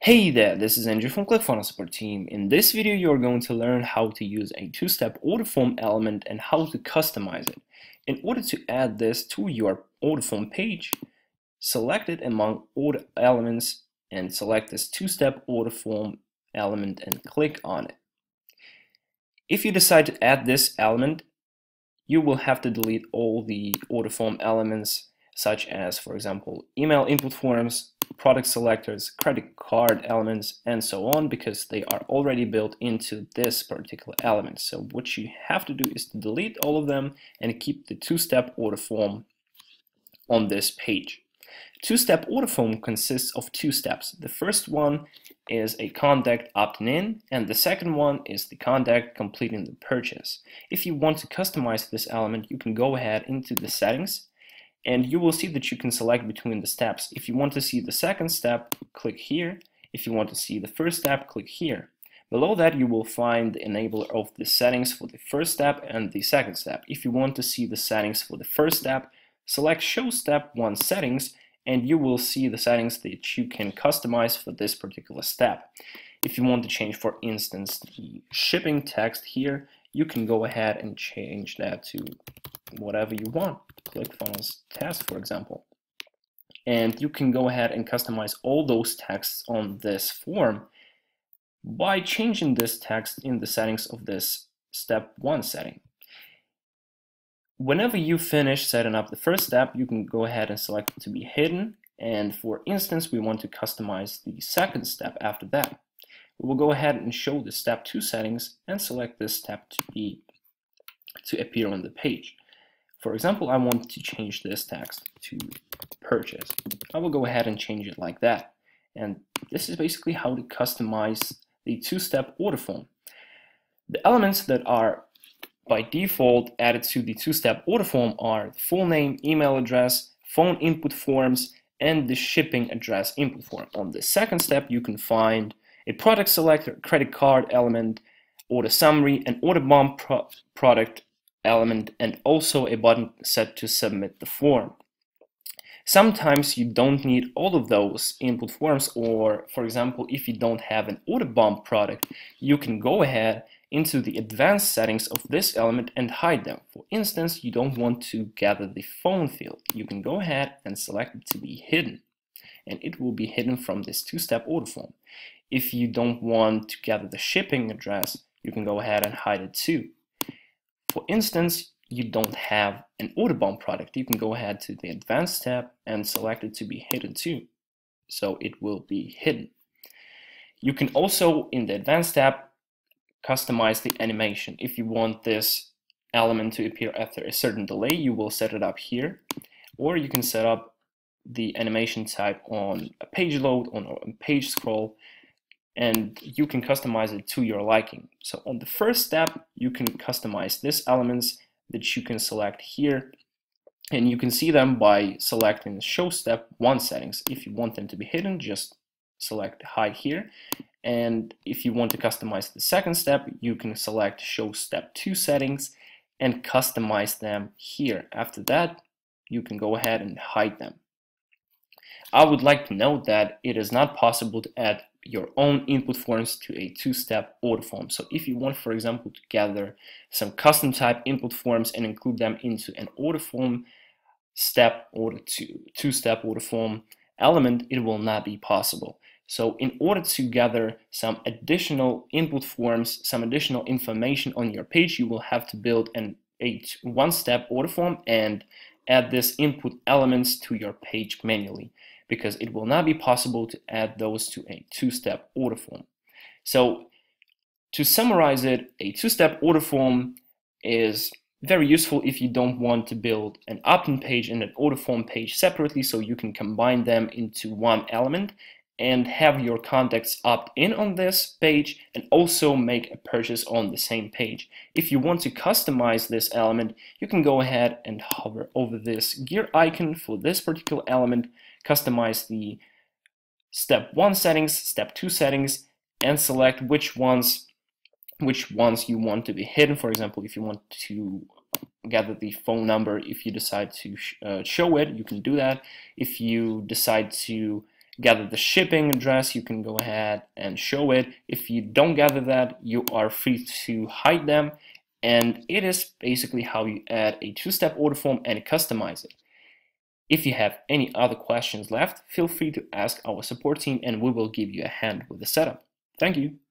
Hey there, this is Andrew from ClickFunnels support team. In this video, you're going to learn how to use a two-step order form element and how to customize it. In order to add this to your order form page, select it among order elements and select this two-step order form element and click on it. If you decide to add this element, you will have to delete all the order form elements such as, for example, email input forms, product selectors, credit card elements, and so on, because they are already built into this particular element. So what you have to do is to delete all of them and keep the two-step order form on this page. Two-step order form consists of two steps. The first one is a contact opting in, and the second one is the contact completing the purchase. If you want to customize this element, you can go ahead into the settings, and you will see that you can select between the steps. If you want to see the second step, click here. If you want to see the first step, click here. Below that, you will find the enabler of the settings for the first step and the second step. If you want to see the settings for the first step, select Show Step 1 Settings, and you will see the settings that you can customize for this particular step. If you want to change, for instance, the shipping text here, you can go ahead and change that to whatever you want. ClickFunnels test, for example. And you can go ahead and customize all those texts on this form by changing this text in the settings of this step 1 setting. Whenever you finish setting up the first step, you can go ahead and select it to be hidden. And for instance, we want to customize the second step after that. We will go ahead and show the step 2 settings and select this step to appear on the page. For example, I want to change this text to purchase. I will go ahead and change it like that. And this is basically how to customize the two-step order form. The elements that are by default added to the two-step order form are the full name, email address, phone input forms, and the shipping address input form. On the second step, you can find a product selector, credit card element, order summary, an order bump product element, and also a button set to submit the form. Sometimes you don't need all of those input forms, or for example, if you don't have an order bump product, you can go ahead into the advanced settings of this element and hide them. For instance, you don't want to gather the phone field. You can go ahead and select it to be hidden, and it will be hidden from this two-step order form. If you don't want to gather the shipping address, you can go ahead and hide it too. For instance, you don't have an order bump product, you can go ahead to the advanced tab and select it to be hidden too. So it will be hidden. You can also, in the advanced tab, customize the animation. If you want this element to appear after a certain delay, you will set it up here. Or you can set up the animation type on a page load, on a page scroll, and you can customize it to your liking. So on the first step, you can customize these elements that you can select here, and you can see them by selecting the Show Step 1 settings. If you want them to be hidden, just select Hide here, and if you want to customize the second step, you can select Show Step 2 settings and customize them here. After that, you can go ahead and hide them. I would like to note that it is not possible to add your own input forms to a two-step order form. So if you want, for example, to gather some custom type input forms and include them into an order form step or two-step order form element, it will not be possible. So in order to gather some additional input forms, some additional information on your page, you will have to build a one-step order form and add these input elements to your page manually, because it will not be possible to add those to a two-step order form. So to summarize it, a two-step order form is very useful if you don't want to build an opt-in page and an order form page separately, so you can combine them into one element and have your contacts opt in on this page and also make a purchase on the same page. If you want to customize this element, you can go ahead and hover over this gear icon for this particular element, customize the step 1 settings, step 2 settings, and select which ones you want to be hidden. For example, if you want to gather the phone number, if you decide to show it, you can do that. If you decide to gather the shipping address, you can go ahead and show it. If you don't gather that, you are free to hide them. And it is basically how you add a two-step order form and customize it. If you have any other questions left, feel free to ask our support team and we will give you a hand with the setup. Thank you.